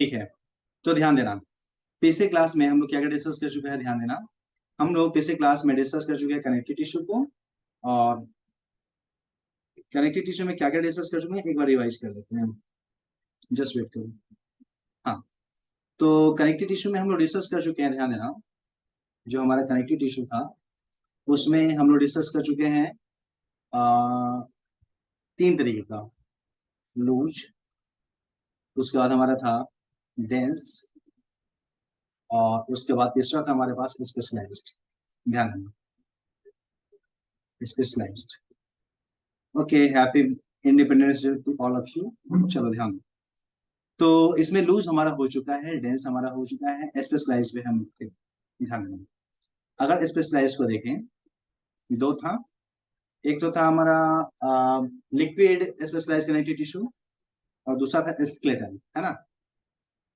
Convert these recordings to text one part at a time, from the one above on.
ठीक है, तो ध्यान देना। पिछले क्लास में हम लोग क्या क्या डिस्कस कर चुके हैं, ध्यान देना। हम लोग पिछले क्लास में डिस्कस कर चुके हैं कनेक्टिव टिश्यू को। और कनेक्टिव टिश्यू में क्या क्या डिस्कस कर चुके हैं, एक बार रिवाइज कर लेते हैं। जस्ट वेट करो। हाँ, तो कनेक्टिव टिश्यू में हम लोग डिस्कस कर चुके हैं, ध्यान देना। जो हमारा कनेक्टिव टिश्यू था उसमें हम लोग डिस्कस कर चुके हैं आ, तीन तरीके का। लूज, उसके बाद हमारा था डेंस, और उसके बाद तीसरा था हमारे पास स्पेशलाइज्ड। ध्यान देना, specialized. Okay, happy Independence Day to all of you. चलो ध्यान दो। तो इसमें लूज हमारा हो चुका है, डेंस हमारा हो चुका है, स्पेशलाइज्ड भी हम ध्यान देना। अगर स्पेशलाइज्ड को देखें, दो था। एक तो था हमारा लिक्विड स्पेशलाइज्ड कनेक्टिव टिश्यू, और दूसरा था स्केलेटल, है ना।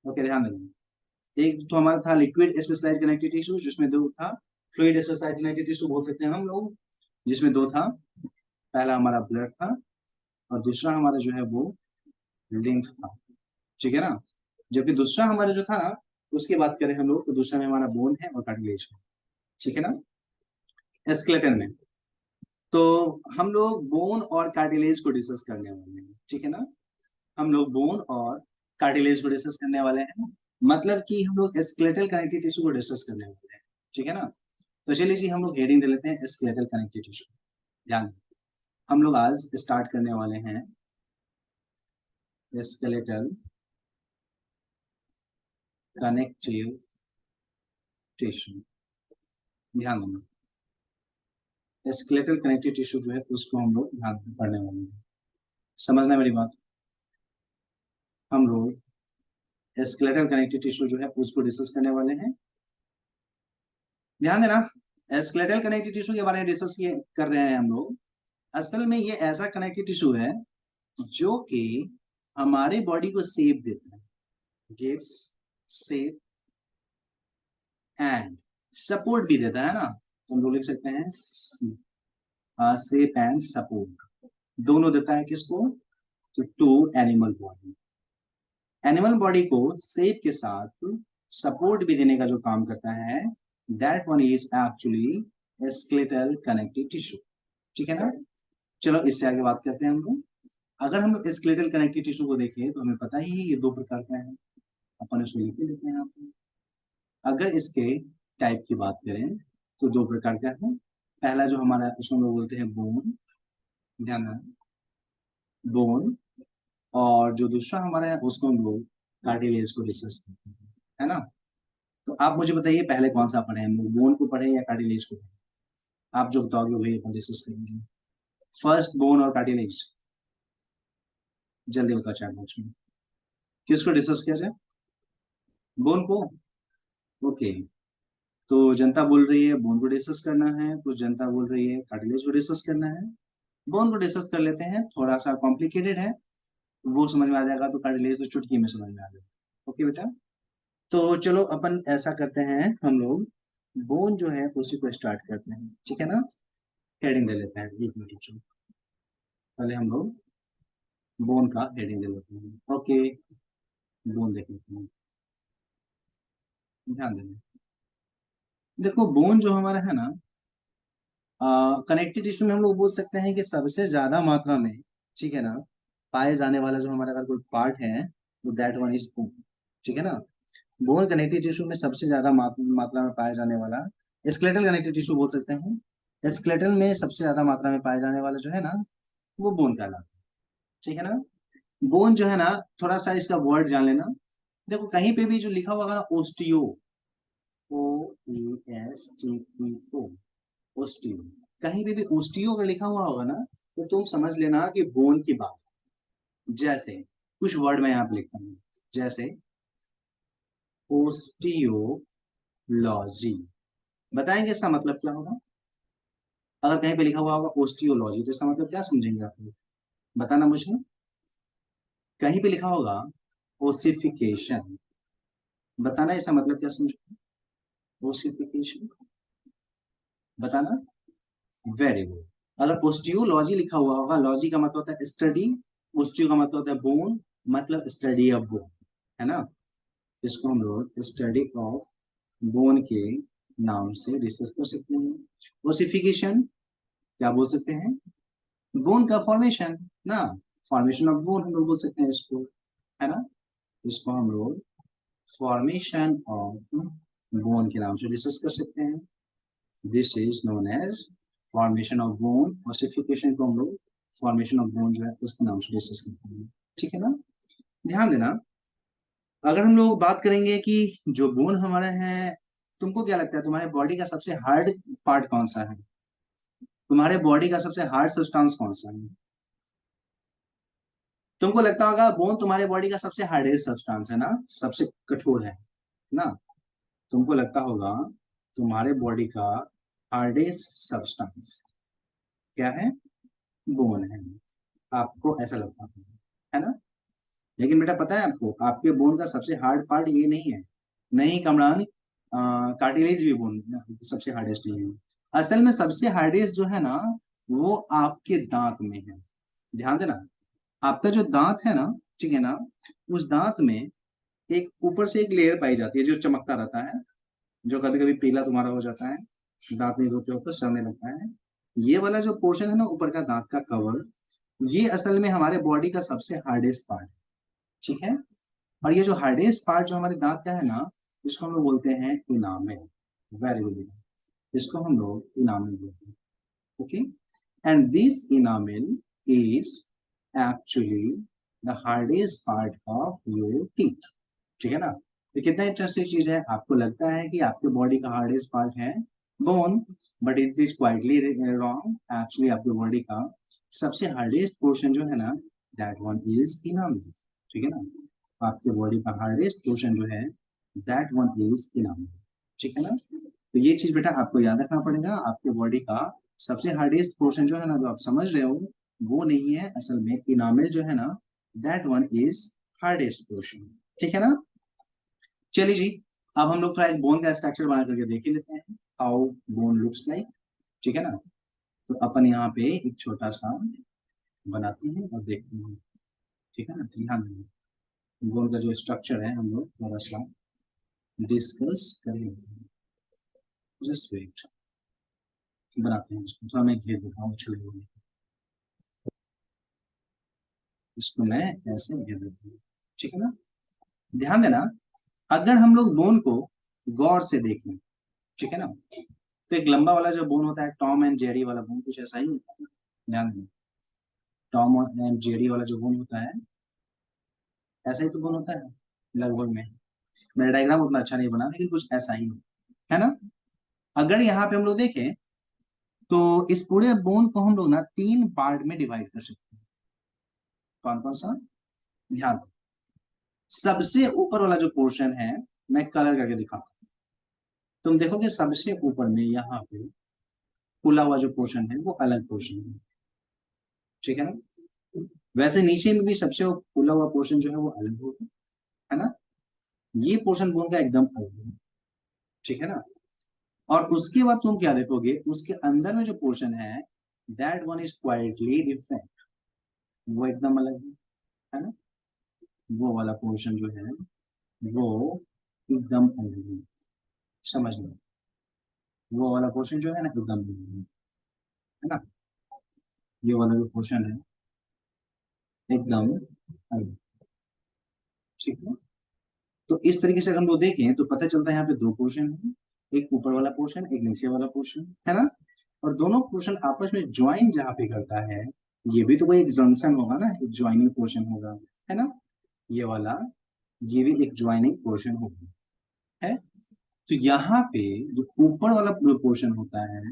ओके, ध्यान देना। एक तो हमारा था लिक्विड स्पेशलाइज्ड कनेक्टिव टिश्यू, जिसमें दो था। फ्लूइड स्पेशलाइज्ड कनेक्टिव टिश्यू बोल सकते हैं हम लोग, जिसमें दो था। पहला हमारा ब्लड था, और दूसरा हमारा जो है वो लिम्फ था। ठीक है ना। जबकि दूसरा हमारा जो था ना, उसकी बात करें हम लोग, तो दूसरा में हमारा बोन है और कार्टिलेज है। ठीक है ना, स्केलेटन में। तो हम लोग बोन और कार्टिलेज को डिस्कस करने वाले हैं, ठीक है ना। हम लोग बोन और कार्टिलेज को डिस्कस करने वाले हैं, मतलब कि हम लोग स्केलेटल कनेक्टिव टिश्यू को डिस्कस करने वाले हैं। ठीक है ना। तो चलिए जी, हम लोग हेडिंग दे लेते हैं स्केलेटल कनेक्टिव टिश्यू। ध्यान दें, हम लोग आज स्टार्ट करने वाले हैं स्केलेटल कनेक्टिव टिश्यू। ध्यान देना, स्केलेटल कनेक्टिव टिश्यू जो है उसको हम लोग ध्यान से पढ़ने वाले हैं। समझना मेरी बात। हम लोग स्केलेटल कनेक्टिव टिश्यू जो है उसको डिस्कस करने वाले हैं। ध्यान देना, स्केलेटल कनेक्टिव टिश्यू के बारे में डिस्कस कर रहे हैं हम लोग। असल में ये ऐसा कनेक्टिव टिश्यू है जो कि हमारे बॉडी को शेप देता है, गिव्स शेप एंड सपोर्ट भी देता है ना। तो हम लोग लिख सकते हैं शेप एंड सपोर्ट, दोनों देता है किसको, तो to animal body. Animal body को शेप के साथ सपोर्ट भी देने का जो काम करता है, that one is actually skeletal connective tissue. ठीक है ना। चलो इससे आगे बात करते हैं हम लोग। अगर हम स्केलेटल कनेक्टिव टिश्यू को देखें तो हमें पता ही है ये दो प्रकार का है। अपन इसको लिख लेते हैं यहाँ पे। अगर इसके टाइप की बात करें तो दो प्रकार का है। पहला जो हमारा उसको हम लोग बोलते हैं बोन, ध्यान रखना, बोन। और जो दूसरा हमारा है उसको हम लोग कार्टिलेज को डिस्कस करते हैं, है ना। तो आप मुझे बताइए पहले कौन सा पढ़े हम लोग, बोन को पढ़े या कार्टिलेज को पढ़े। आप जो बताओगे वही अपन डिस्कस करेंगे। फर्स्ट बोन और कार्टिलेज, जल्दी बताओ चैट बॉक्स में, किसको डिस्कस किया जाए। बोन को। ओके, तो जनता बोल रही है बोन को डिस्कस करना है, कुछ जनता बोल रही है कार्टिलेज को डिस्कस करना है। बोन को डिस्कस कर लेते हैं, थोड़ा सा कॉम्प्लिकेटेड है, वो समझ में आ जाएगा, तो कार्टिलेज तो चुटकी में समझ में आ जाएगा। ओके बेटा, तो चलो अपन ऐसा करते हैं हम लोग, बोन जो है उसी को स्टार्ट करते हैं, ठीक है ना। हेडिंग दे लेते हैं, एक मिनट रुको। पहले हम लोग बोन का हेडिंग दे लेते हैं। ओके, बोन देख लेते हैं, ध्यान देना। देखो बोन जो हमारा है ना, कनेक्टिव टिश्यू में हम लोग बोल सकते हैं कि सबसे ज्यादा मात्रा में, ठीक है ना, पाए जाने वाला जो हमारा अगर कोई पार्ट है तो दैट वन इज बोन। ठीक है ना। बोन कनेक्टिव टिश्यू में सबसे ज्यादा मात्रा में पाया जाने वाला, स्केलेटल कनेक्टिव टिश्यू बोल सकते हैं। स्केलेटल में सबसे ज्यादा मात्रा में पाया जाने वाला जो है ना, वो बोन कहलाता है। ठीक है ना। बोन जो है ना, थोड़ा सा इसका वर्ड जान लेना। देखो कहीं पे भी जो लिखा हुआ है ना osteo, O A S T E O, osteo, कहीं पे भी ओस्टियो अगर लिखा हुआ होगा ना, तो तुम समझ लेना कि बोन की बात। जैसे कुछ वर्ड मैं यहाँ पे लिखता हूँ, जैसे ओस्टियोलॉजी, बताएंगे इसका मतलब क्या होगा। अगर कहीं पे लिखा हुआ होगा ओस्टियोलॉजी, तो इसका मतलब क्या समझेंगे आप लोग, बताना मुझे। कहीं पे लिखा होगा ओसिफिकेशन, बताना इसका मतलब क्या समझो। ओसिफिकेशन, बताना। Very good. अगर ओस्टियोलॉजी लिखा हुआ होगा, लॉजी का मतलब होता है स्टडी, ओस्टियो का मतलब होता है बोन, मतलब स्टडी ऑफ बोन, है ना। इसको हम लोग स्टडी ऑफ बोन के नाम से डिस्कस कर सकते हैं। ओसिफिकेशन क्या बोल सकते हैं? बोन का फॉर्मेशन ना, फॉर्मेशन ऑफ बोन हम लोग बोल सकते हैं इसको, है ना। इसको हम लोग फॉर्मेशन ऑफ बोन के नाम से डिस्कस कर सकते हैं। This is known as formation of bone. Ossification को हम लोग फॉर्मेशन ऑफ बोन जो है उसके नाम से डिस्कस करते हैं, ठीक है ना। ध्यान देना, अगर हम लोग बात करेंगे कि जो बोन हमारा है, तुमको क्या लगता है तुम्हारे बॉडी का सबसे हार्ड पार्ट कौन सा है? तुम्हारे बॉडी का सबसे हार्ड सब्सटेंस कौन सा है? तुमको लगता होगा बोन तुम्हारे बॉडी का सबसे हार्डेस्ट सब्सटेंस है ना, सबसे कठोर है ना। तुमको लगता होगा तुम्हारे बॉडी का हार्डेस्ट सब्सटेंस क्या है? बोन है। आपको ऐसा लगता है ना। लेकिन बेटा पता है आपको, आपके बोन का सबसे हार्ड पार्ट ये नहीं है। नहीं कमरान, कार्टिलेज भी बोन सबसे हार्डेस्ट नहीं है। असल में सबसे हार्डेस्ट जो है ना, वो आपके दांत में है। ध्यान देना, आपका जो दांत है ना, ठीक है ना, उस दांत में एक ऊपर से एक लेयर पाई जाती है जो चमकता रहता है, जो कभी कभी पीला तुम्हारा हो जाता है, दांत नहीं धोते हो तो सड़ने लगता है। ये वाला जो पोर्शन है ना ऊपर का दांत का कवर, ये असल में हमारे बॉडी का सबसे हार्डेस्ट पार्ट, ठीक है। और ये जो हार्डेस्ट पार्ट जो हमारे दांत का है ना, इसको हम लोग बोलते हैं इनामेल। वेरी गुड, इसको हम लोग इनामेल बोलते हैं, okay. And this enamel is actually the hardest part of your teeth, ठीक है ना। तो कितना इंटरेस्टिंग चीज है, आपको लगता है कि आपके बॉडी का हार्डेस्ट पार्ट है bone, but it is quietly wrong. Actually आपके बॉडी का सबसे हार्डेस्ट पोर्शन जो है ना, दैट वन इज इनामेल, ठीक है ना। आपके बॉडी का हार्डेस्ट पोर्शन जो है, दैट वन इज इनामेल, ठीक है ना। तो ये चीज बेटा आपको याद रखना पड़ेगा, आपके बॉडी का सबसे हार्डेस्ट पोर्शन जो है ना, जो आप समझ रहे हो, वो नहीं है असल में इनामेल जो है ना, that one is hardest portion, ठीक है ना। चलिए जी, अब हम लोग थोड़ा एक बोन का स्ट्रक्चर बना करके देख ही लेते हैं, हाउ बोन लुक्स लाइक, ठीक है ना। तो अपन यहाँ पे एक छोटा सा बनाते हैं और देखते हैं, ठीक है ना। ध्यान देंगे, बोन का जो स्ट्रक्चर है हम लोग थोड़ा सा डिस्कस करेंगे। जस्ट वेट, बनाते हैं इसको, थोड़ा मैं घेर देता हूँ छुड़े हुए, इसको मैं ऐसे घेर देता हूँ, ठीक है ना। ध्यान देना, अगर हम लोग बोन को गौर से देखें, ठीक है ना, तो एक लंबा वाला जो बोन होता है, टॉम एंड जेरी वाला बोन, कुछ ऐसा ही होता है। ध्यान देना, टॉम एंड जेरी वाला जो बोन होता है, ऐसा ही तो बोन होता है लगभग में। मेरा डायग्राम उतना अच्छा नहीं बना, लेकिन कुछ ऐसा ही है ना। अगर यहाँ पे हम लोग देखें, तो इस पूरे बोन को हम लोग ना तीन पार्ट में डिवाइड कर सकते हैं। कौन कौन सा? ध्यान दो, सबसे ऊपर वाला जो पोर्शन है, मैं कलर करके दिखाता हूँ। तुम देखोगे सबसे ऊपर में यहाँ पे खुला हुआ जो पोर्शन है वो अलग पोर्शन है, ठीक है ना। वैसे नीचे में भी सबसे खुला हुआ पोर्शन जो है वो अलग होगा, है ना। ये पोर्शन बोन का एकदम अलग है, ठीक है ना। और उसके बाद तुम क्या देखोगे, उसके अंदर में जो पोर्शन है, that one is quietly different, वो एकदम अलग है ना। वो वाला पोर्शन जो है वो एकदम अलग है, समझ लो। वो वाला पोर्शन जो है ना एकदम अलग है ना। ये वाला जो पोर्शन है एकदम अलग, ठीक है। तो इस तरीके से अगर हम लोग देखें तो पता चलता है यहाँ पे दो पोर्शन है, एक ऊपर वाला पोर्शन, एक नीचे वाला पोर्शन, है ना। और दोनों पोर्शन आपस में ज्वाइन जहाँ पे करता है, ये भी तो कोई एक जंक्शन होगा ना, एक ज्वाइनिंग पोर्शन होगा, है ना। ये वाला, ये भी एक ज्वाइनिंग पोर्शन होगा, है। तो यहाँ पे जो ऊपर वाला पोर्शन होता है,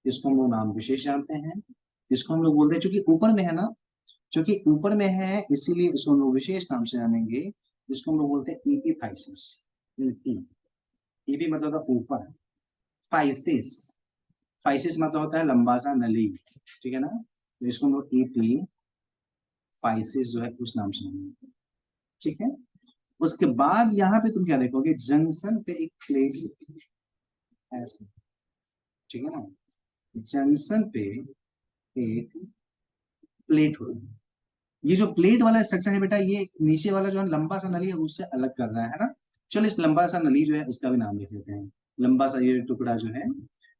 इसको हम लोग नाम विशेष जानते हैं। इसको हम लोग बोलते हैं, चूंकि ऊपर में है ना, चूंकि ऊपर में है इसीलिए इसको हम लोग विशेष नाम से जानेंगे। इसको हम लोग बोलते हैं एपीफाइसिस। एपी, एपी मतलब होता है ऊपर, फाइसिस, फाइसिस मतलब होता है लंबा सा नली, ठीक है ना। तो इसको हम लोग एपी फाइसिस जो है उस नाम से जानेंगे, ठीक है। उसके बाद यहाँ पे तुम क्या देखोगे, जंक्शन पे एक प्लेट ऐसे, ठीक है ना। जंक्शन पे एक प्लेट होती है। ये जो प्लेट वाला स्ट्रक्चर है बेटा, ये नीचे वाला जो है लंबा सा नली है उससे अलग कर रहा है ना। चलो इस लंबा सा नली जो है उसका भी नाम लिख लेते हैं, लंबा सा ये टुकड़ा जो है,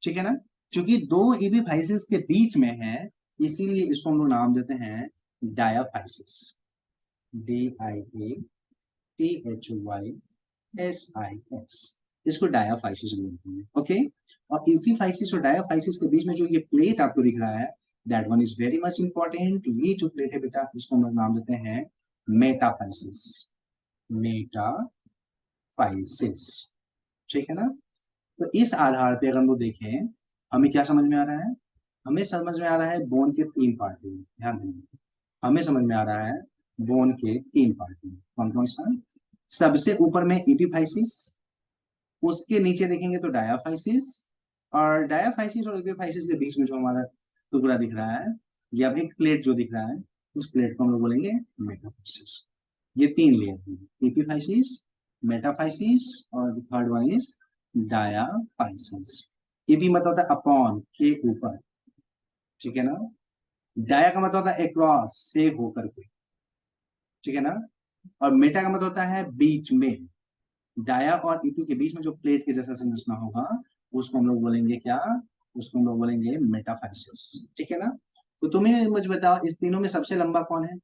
ठीक है ना। क्योंकि दो एपिफाइसिस के बीच में है, इसीलिए इसको हम लोग नाम देते हैं डायाफाइसिस, DIAPHYSIS, इसको डायाफाइसिस बोलते हैं। ओके, और एपिफाइसिस और डायाफाइसिस के बीच में जो ये प्लेट आपको दिख रहा है, that one is very much important. ये जो प्लेट है बेटा, इसको हम लोग नाम देते हैं मेटाफाइसिस, मेटाफाइसिस, ठीक है ना। तो इस आधार पे अगर हम लोग देखें, हमें क्या समझ में आ रहा है, हमें समझ में आ रहा है बोन के तीन पार्ट हैं, ध्यान देंगे, हमें समझ में आ रहा है बोन के तीन पार्ट हैं। कौन कौन सा? सबसे ऊपर में एपिफाइसिस, उसके नीचे देखेंगे तो डायाफाइसिस, और डायाफाइसिस और एपिफाइसिस के बीच में जो हमारा टुकड़ा दिख रहा है, या फिर प्लेट जो दिख रहा है, उस प्लेट को हम लोग बोलेंगे मेटाफाइसिस। ये तीन लेयर हैं, एपिफाइसिस, मेटाफाइसिस और third one is diaphysis. AP मतलब होता है अपॉन, के ऊपर, ठीक है ना। डाया का मतलब होता है अक्रॉस, से होकर के, ठीक है ना। और मेटा का मतलब होता है बीच में, डाया और ईपी के बीच में जो प्लेट के जैसा संरचना होगा, उसको हम लोग बोलेंगे क्या, उसको हम लोग बोलेंगे मेटाफाइसिस, ठीक है ना। तो तुम्हें मुझे बताओ, इस तीनों में सबसे लंबा कौन है,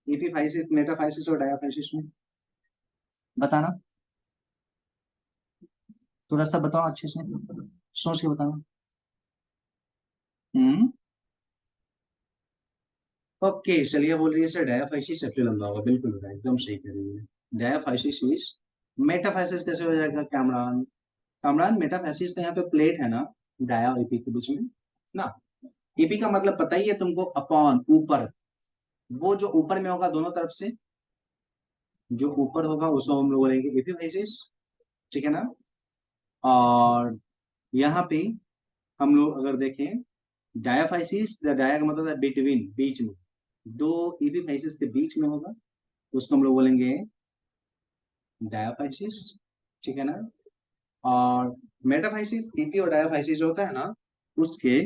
एपीफाइसिस, मेटाफाइसिस और डायाफाइसिस में, बताना, थोड़ा सा बताओ अच्छे से, सोच के बताना। हम्म, ओके, चलिए बोल रही है सर डायाफाइसिस सबसे लंबा होगा, बिल्कुल होगा, एकदम सही कह रही है। डायाफाइसिस इज, मेटाफाइसिस कैसे हो जाएगा कामरान, कामरान मेटाफाइसिस तो यहाँ पे प्लेट है ना, डाया और ईपी के बीच में ना। ईपी का मतलब पता ही है तुमको, अपॉन, ऊपर, वो जो ऊपर में होगा दोनों तरफ से, जो ऊपर होगा उसको हम लोग बोलेंगे एपिफाइसिस, ठीक है ना। और यहाँ पे हम लोग अगर देखें डायाफाइसिस, डाया का मतलब है बिटवीन, बीच में, दो एपिफाइसिस के बीच में होगा, उसको हम लोग बोलेंगे डायाफाइसिस, ठीक है ना। और मेटाफाइसिस, ईपी और डायाफाइसिस जो होता है ना, उसके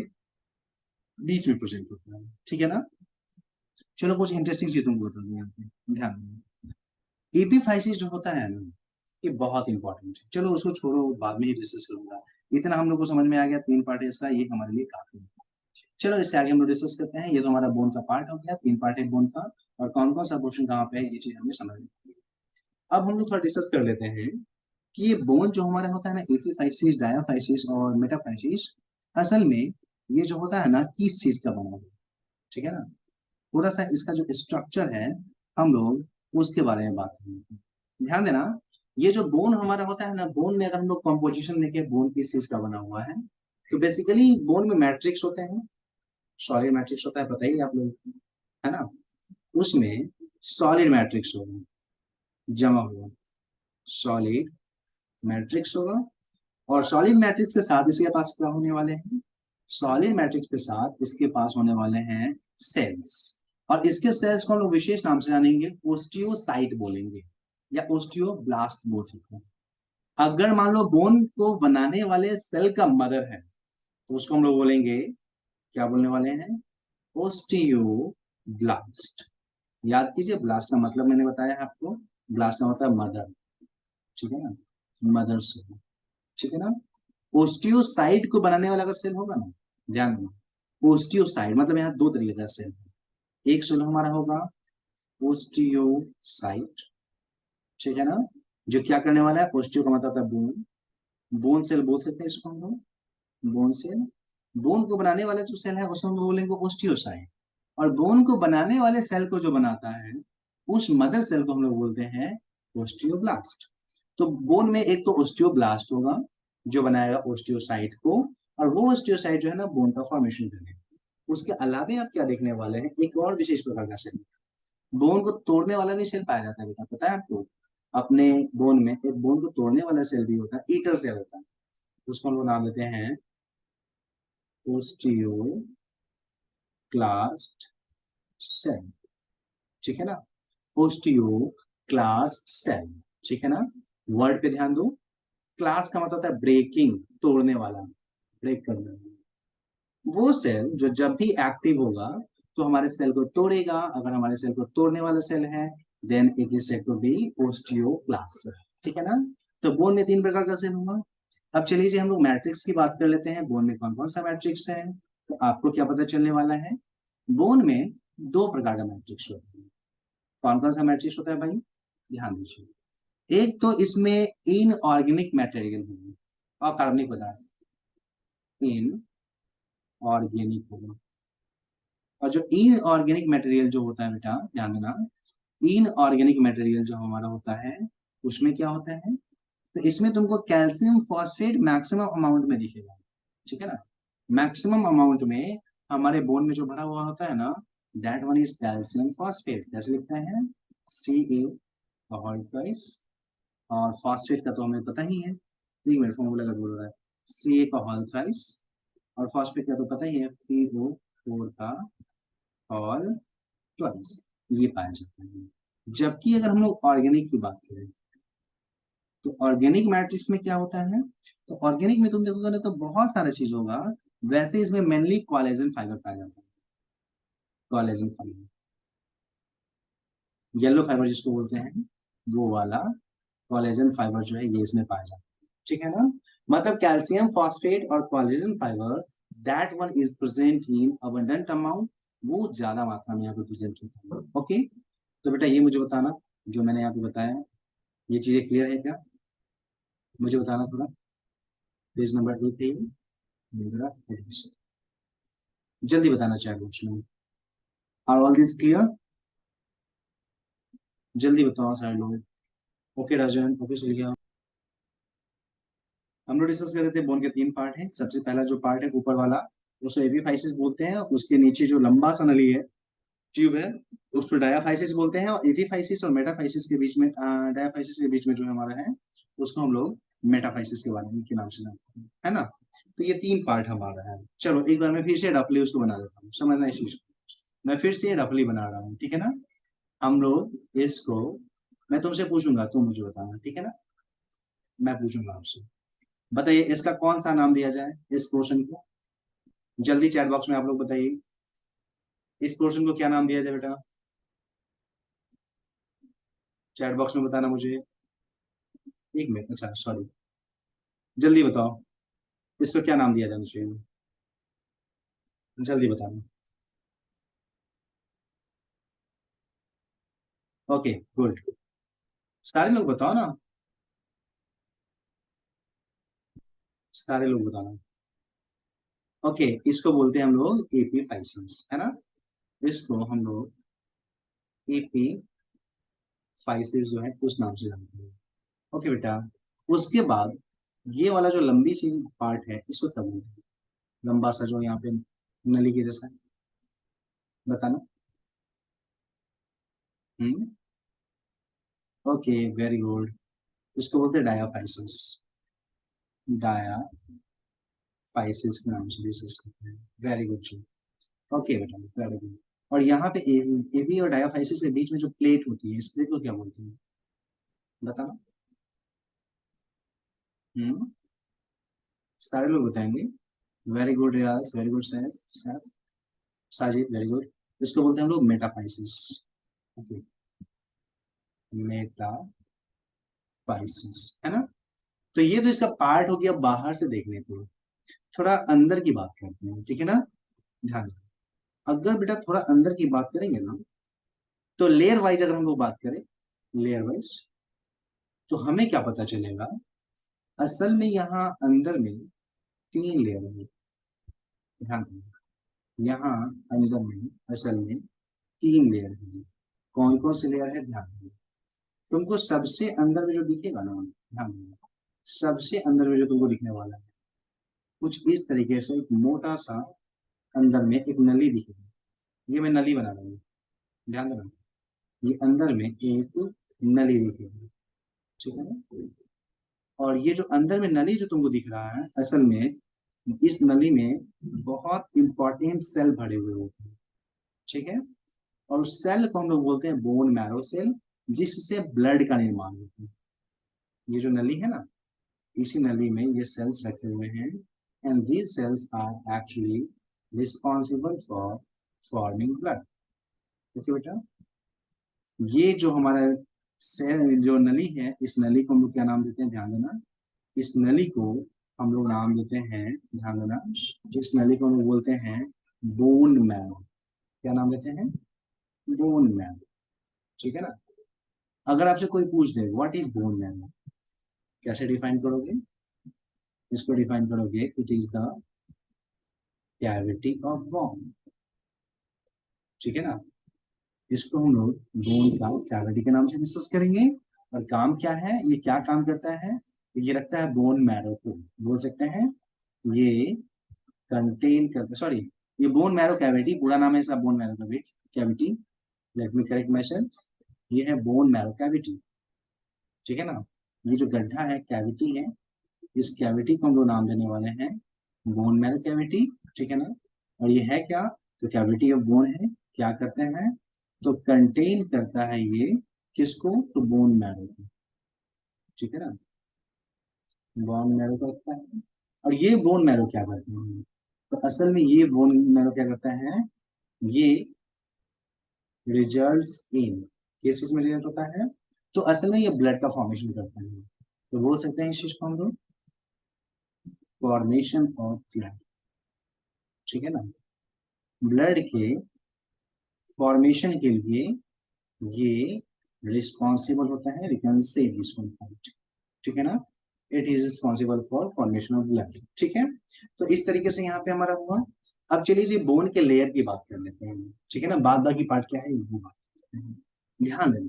बीच में प्रेजेंट होता है, ठीक है ना। चलो कुछ इंटरेस्टिंग चीज तुमको बता दूं यहाँ पे, ध्यान देना। एपिफाइसिस जो होता है ना, ये बहुत इंपॉर्टेंट है, चलो उसको छोड़ो, बाद में ही डिस्कस करूंगा। इतना हम लोग को समझ में आ गया, तीन पार्ट है इसका, ये हमारे लिए काफी है। चलो इससे आगे हम लोग डिस्कस करते हैं। ये तो हमारा बोन का पार्ट हो गया, तीन पार्ट है बोन का, और कौन कौन सा पोर्शन कहाँ पे है, ये चीज हमें समझ में आ गई। अब हम लोग थोड़ा डिस्कस कर लेते हैं कि ये बोन जो हमारा होता है ना, एपिफाइसिस, डायाफाइसिस और मेटाफाइसिस, असल में ये जो होता है ना, किस चीज का बना हुआ है, ठीक है ना। थोड़ा सा इसका जो स्ट्रक्चर है, हम लोग उसके बारे में बात करेंगे, ध्यान देना। ये जो बोन हमारा होता है ना, बोन में अगर हम लोग कॉम्पोजिशन देखें, बोन किस चीज का बना हुआ है, तो बेसिकली बोन में मैट्रिक्स होते हैं, सॉलिड मैट्रिक्स होता है, पता ही आप लोग को, है ना। उसमें सॉलिड मैट्रिक्स होगा, जमा हुआ सॉलिड मैट्रिक्स होगा। और सॉलिड मैट्रिक्स के साथ इसके पास क्या होने वाले हैं, सॉलिड मैट्रिक्स के साथ इसके पास होने वाले हैं सेल्स। और इसके सेल्स को हम लोग विशेष नाम से जानेंगे, ओस्टियोसाइट बोलेंगे, या ओस्टियोब्लास्ट बोल सकते हैं। अगर मान लो बोन को बनाने वाले सेल का मदर है, तो उसको हम लोग बोलेंगे, क्या बोलने वाले हैं, ओस्टियोब्लास्ट। याद कीजिए, ब्लास्ट का मतलब मैंने बताया है आपको, ब्लास्ट का मतलब मदर, ठीक है ना, मदर सेल, ठीक है ना। ओस्टियोसाइट को बनाने वाला अगर सेल होगा ना, ध्यान देना, ओस्टियोसाइट मतलब यहाँ दो तरीके का सेल है। एक सेल हमारा होगा ओस्टियोसाइट, ठीक है ना, जो क्या करने वाला है, ओस्टियो का मतलब था बोन, बोन सेल बोल सकते हैं इसको हम लोग, बोन सेल। बोन को बनाने वाला जो सेल है उसको हम बोलेंगे ओस्टियोसाइट। और बोन को बनाने वाले सेल को जो बनाता है, उस मदर सेल को हम लोग बोलते हैं ओस्टियोब्लास्ट। तो बोन में एक तो ओस्टियोब्लास्ट होगा जो बनाएगा ओस्टियोसाइट को, और वो ओस्टियोसाइट जो है ना, बोन का फॉर्मेशन करेगा। उसके अलावा आप क्या देखने वाले हैं, एक और विशेष प्रकार का सेल, बोन को तोड़ने वाला भी सेल पाया जाता है बेटा, पता है आपको। अपने बोन में एक बोन को तोड़ने वाला सेल भी होता है, ईटर सेल होता है, उसको हम लोग नाम देते हैं ओस्टियोक्लास्ट सेल, ठीक है ना, ओस्टियोक्लास्ट सेल, ठीक है ना। वर्ड पे ध्यान दो, क्लास का मतलब होता है ब्रेकिंग, तोड़ने वाला, ब्रेक करना। वो सेल जो जब भी एक्टिव होगा तो हमारे सेल को तोड़ेगा, अगर हमारे सेल को तोड़ने वाला सेल है, then it is said to be osteoclast cell, ठीक है ना। तो बोन में 3 प्रकार का सेल होगा। अब चलिए जी हम लोग मैट्रिक्स की बात कर लेते हैं, बोन में कौन कौन सा मैट्रिक्स है। तो आपको क्या पता चलने वाला है, बोन में 2 प्रकार का मैट्रिक्स होता है। कौन कौन सा मैट्रिक्स होता है भाई, ध्यान दीजिए। एक तो इसमें इनऑर्गेनिक मैटेरियल होगी, अकार्बनिक पदार्थ, इनऑर्गेनिक होगा। और जो इनऑर्गेनिक मटेरियल जो होता है बेटा ध्यान देना, इनऑर्गेनिक मटेरियल जो हमारा होता है उसमें क्या होता है, तो इसमें तुमको कैल्शियम फॉस्फेट मैक्सिमम अमाउंट में दिखेगा, ठीक है ना। मैक्सिमम अमाउंट में हमारे बोन में जो भरा हुआ होता है ना, that one is calcium phosphate. कैसे लिखता है, Ca होल ट्वाइस, और फॉस्फेट का तो हमें पता ही है, 3 मिनट फॉर्मूला का बोल रहा है, Ca का होल थ्राइस, और फॉस्फेट का तो पता ही है, PO4 का होल ट्वाइस, ये पाया जाता है। जबकि अगर हम लोग ऑर्गेनिक की बात करें, तो ऑर्गेनिक मैट्रिक्स में क्या होता है, तो ऑर्गेनिक में तुम देखोगे ना तो बहुत सारा चीज होगा। वैसे इसमें मेनली कोलेजन फाइबर पाया जाता है, कोलेजन फाइबर, येलो फाइबर जिसको बोलते हैं, वो वाला कोलेजन फाइबर जो है ये इसमें पाया जाता है, ठीक है ना। मतलब कैल्शियम फॉस्फेट और collagen fibre, that one is present in abundant amount, वो ज्यादा मात्रा में यहाँ पे प्रेजेंट होता है। ओके, तो बेटा ये मुझे बताना, जो मैंने यहाँ पे बताया, ये चीजें क्लियर है क्या, मुझे बताना थोड़ा। पेज नंबर 1 है ये, मुद्रा एडिशन। जल्दी बताना चाहे कुछ में, आर ऑल दिस क्लियर, जल्दी बताओ सारे लोग। ओके राजन, ओके सुनिए। हम लोग डिस्कस कर रहे थे, बोन के 3 पार्ट हैं। सबसे पहला जो पार्ट है ऊपर वाला, उसको एपीफाइसिस बोलते हैं। उसके नीचे जो लंबा सा नली है, ट्यूब है, उसको डायाफाइसिस बोलते हैं। और एपीफाइसिस और मेटाफाइसिस के बीच में, डायाफाइसिस के बीच में जो हमारा है, उसको हम लोग मेटाफाइसिस के बारे में के नाम से जानते हैं, है ना। तो ये 3 पार्ट हमारा है। चलो एक बार मैं फिर से रफली उसको बना देता हूँ, समझना इस चीज को। मैं फिर से रफली बना रहा हूँ, ठीक है ना। हम लोग इसको, मैं तुमसे पूछूंगा, तुम मुझे बताना, ठीक है ना। मैं पूछूंगा आपसे, बताइए इसका कौन सा नाम दिया जाए, इस पोर्शन को। जल्दी चैट बॉक्स में आप लोग बताइए, इस पोर्शन को क्या नाम दिया जाए बेटा, चैट बॉक्स में बताना मुझे। 1 मिनट, अच्छा सॉरी, जल्दी बताओ, इसको क्या नाम दिया जाना चाहिए, जल्दी बताना। ओके गुड, सारे लोग बताओ ना, सारे लोग बताना। ओके, इसको बोलते हैं हम लोग एपीफाइसिस, है ना। इसको हम लोग एपीफाइसिस जो है उस नाम से जानते हैं। ओके बेटा, उसके बाद ये वाला जो लंबी सी पार्ट है इसको क्या बोलते हैं, लंबा सा जो यहाँ पे नली के जैसा है, बताना। हम्म, ओके वेरी गुड, इसको बोलते हैं डायाफाइसिस, डायाफाइसिस के नाम से भी डिस्कस करते हैं। वेरी गुड जी, ओके बेटा वेरी गुड। और यहाँ पे एबी और डायाफाइसिस के बीच में जो प्लेट होती है, इस प्लेट को क्या बोलते हैं, बताना। हम्म, सारे लोग बताएंगे। Very good Riyaz, very good Saif, Sajid very good. इसको बोलते हैं हम लोग मेटाफाइसिस। ओके, मेटाफाइसिस, है ना। तो ये तो इसका पार्ट हो गया बाहर से देखने को। थोड़ा अंदर की बात करते हैं, ठीक है ना, ध्यान दें। अगर बेटा थोड़ा अंदर की बात करेंगे ना, तो लेयर वाइज अगर हम लोग बात करें, लेयर वाइज, तो हमें क्या पता चलेगा, असल में यहाँ अंदर में 3 लेयर है, ध्यान दें। यहाँ अंदर में असल में 3 लेयर है। कौन कौन से लेयर है, ध्यान दें। तुमको सबसे अंदर में जो दिखेगा ना, ध्यान दें, सबसे अंदर में जो तुमको दिखने वाला है, कुछ इस तरीके से एक मोटा सा अंदर में एक नली दिखेगी। ये मैं नली बना रहा हूँ, ध्यान देना। ये अंदर में एक नली दिखेगी, ठीक है ना। और ये जो अंदर में नली जो तुमको दिख रहा है, असल में इस नली में बहुत इंपॉर्टेंट सेल भरे हुए होते हैं, ठीक है। और उस सेल को हम लोग बोलते हैं बोन मैरो सेल, जिससे ब्लड का निर्माण होता है। ये जो नली है ना, इसी नली में ये सेल्स रखे हुए हैं, and these cells are actually responsible for forming blood. Okay बेटा, ये जो हमारा जो नली है, इस नली को हम लोग क्या नाम देते हैं, ध्यान देना, इस नली को हम लोग नाम देते हैं, ध्यान देना, इस नली को हम लोग बोलते हैं बोन मैरो। क्या नाम देते हैं, बोन मैरो। ठीक है ना। अगर आपसे कोई पूछ दे व्हाट इज बोन मैरो, कैसे डिफाइन करोगे, इसको डिफाइन करोगे, it is the cavity of bone. ठीक है ना। इसको हम लोग बोन का कैविटी के नाम से डिस्कस करेंगे। और काम क्या है, ये क्या काम करता है, ये रखता है बोन मैरो को, बोल सकते हैं ये कंटेन करता, सॉरी, ये बोन मैरो कैविटी, पूरा नाम है इसका bone marrow cavity, let me correct my self, ये है बोन मैरो कैविटी। ठीक है ना। ये जो गड्ढा है, कैविटी है, इस कैविटी को हम लोग नाम देने वाले हैं बोन मैरो कैविटी। ठीक है ना। और ये है क्या, तो कैविटी ऑफ बोन है, क्या करते हैं, तो कंटेन करता है ये किसको, तो बोन मैरो को। ठीक है ना, बोन मैरो को रखता है। और ये बोन मैरो क्या करते हैं, तो असल में ये बोन मैरो क्या करता है, ये रिजल्ट्स इन, किस चीज में रिजल्ट होता है, तो असल में ये ब्लड का फॉर्मेशन करता है। तो बोल सकते हैं इस चीज को हम लोग फॉर्मेशन ऑफ ब्लड। ठीक है ना। ब्लड के फॉर्मेशन के लिए ये रिस्पॉन्सिबल होता है, we can say this one point. ठीक है ना, it is responsible for formation of blood. ठीक है। तो इस तरीके से यहाँ पे हमारा हुआ। अब चलिए जी बोन के लेयर की बात कर लेते हैं। ठीक है ना, बाद बाकी पार्ट क्या है वो बात करते हैं। ध्यान देना,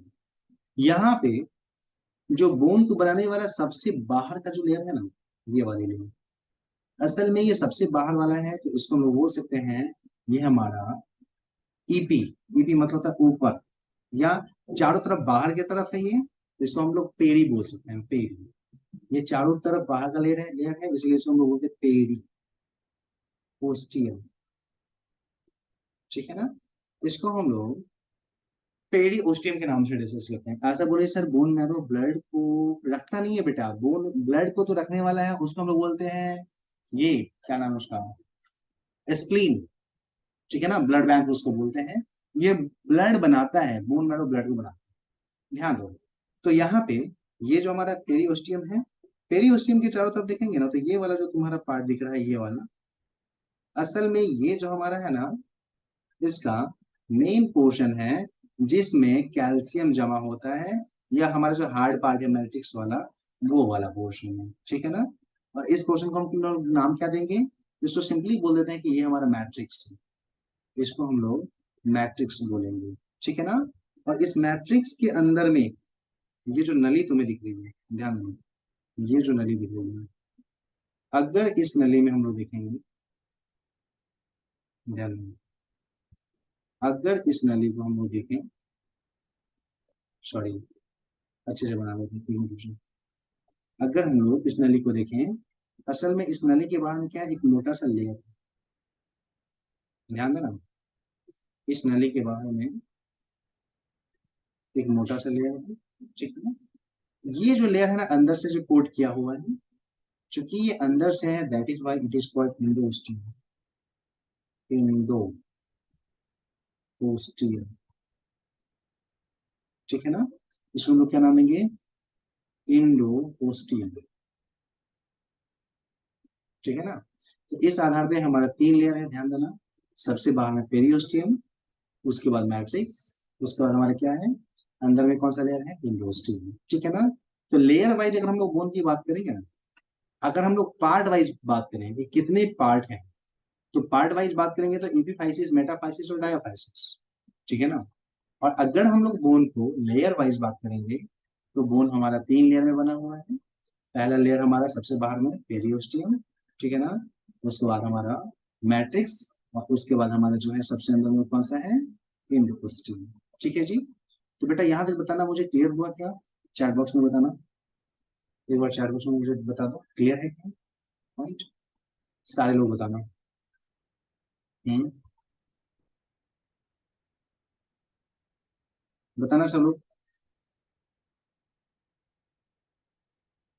यहाँ पे जो बोन को बनाने वाला सबसे बाहर का जो लेयर है ना, ये वाली लेयर, असल में ये सबसे बाहर वाला है, तो इसको हम लोग बोल सकते हैं ये हमारा ईपी। ईपी मतलब होता है ऊपर, या चारों तरफ बाहर की तरफ है ये, तो इसको हम लोग पेड़ी बोल सकते हैं, पेड़ी। ये चारों तरफ बाहर का लेयर है, इसलिए इसको हम लोग बोलते हैं पेड़ी ओस्टियम। ठीक है ना। इसको हम लोग पेरी ओस्टियम के नाम से डिस्कस करते हैं। ऐसा बोले सर बोन मैरो ब्लड को रखता नहीं है बेटा, बोन ब्लड को तो रखने वाला है, उसको हम लोग बोलते हैं ये, क्या नाम है उसका, स्प्लीन। ठीक है ना, ब्लड बैंक उसको बोलते हैं। ये ब्लड बनाता है, बोन मैरो ब्लड को बनाता है, ध्यान दो। तो यहाँ पे ये जो हमारा पेरियोस्टियम है, पेरियोस्टियम के चारों तरफ देखेंगे ना, तो ये वाला जो तुम्हारा पार्ट दिख रहा है, ये वाला, असल में ये जो हमारा है ना, इसका मेन पोर्शन है जिसमें कैल्शियम जमा होता है, या हमारा जो हार्ड पार्ट है मैट्रिक्स वाला, वो वाला पोर्शन है। ठीक है ना। और इस पोर्शन को हम लोग नाम क्या देंगे, इसको सिंपली बोल देते हैं कि ये हमारा मैट्रिक्स है, इसको हम लोग मैट्रिक्स बोलेंगे। ठीक है ना। और इस मैट्रिक्स के अंदर में ये जो नली तुम्हें दिख रही है, ध्यान देना, ये जो नली दिख रही है, अगर इस नली में हम लोग देखेंगे, ध्यान देना, अगर इस नली को हम लोग देखें, सॉरी, अच्छे से बना लेते हैं, अगर हम लोग इस नली को देखें, असल में इस नली के बाहर में क्या है, एक मोटा सा लेयर, ध्यान देना, इस नली के बाहर में एक मोटा सा लेयर है। ठीक है ना। ये जो लेयर है ना, अंदर से जो कोट किया हुआ है, चूंकि ये अंदर से है, that is why it is called endosteum. Endosteum. ठीक है ना। इसको हम लोग क्या नाम देंगे, इंडोस्टियम। ठीक है ना। तो इस आधार पे हमारा 3 लेयर है, ध्यान देना, सबसे बाहर में पेरियोस्टियम, उसके बाद मैट्रिक्स, उसके बाद हमारा क्या है, अंदर में कौन सा लेयर है, इंडोस्टियम। ठीक है ना। तो लेयर वाइज अगर हम लोग बोन की बात करेंगे ना, अगर हम लोग पार्ट वाइज बात करें कि कितने पार्ट हैं, तो पार्ट वाइज बात करेंगे तो एपिफाइसिस, मेटाफाइसिस और डायाफाइसिस। ठीक है ना। और अगर हम लोग बोन को लेयर वाइज बात करेंगे, तो बोन हमारा 3 लेयर में बना हुआ है। पहला लेयर हमारा सबसे बाहर में पेरियोस्टियम, ठीक है ना, उसके बाद हमारा मैट्रिक्स, और उसके बाद हमारा जो है सबसे अंदर में कौन सा है, इंडोस्टियम। ठीक है जी। तो बेटा यहाँ तक बताना मुझे क्लियर हुआ क्या, चैट बॉक्स में बताना, एक बार चैट बॉक्स में मुझे बता दो क्लियर है क्या, पॉइंट, सारे लोग बताना। हम्म, बताना सब लोग।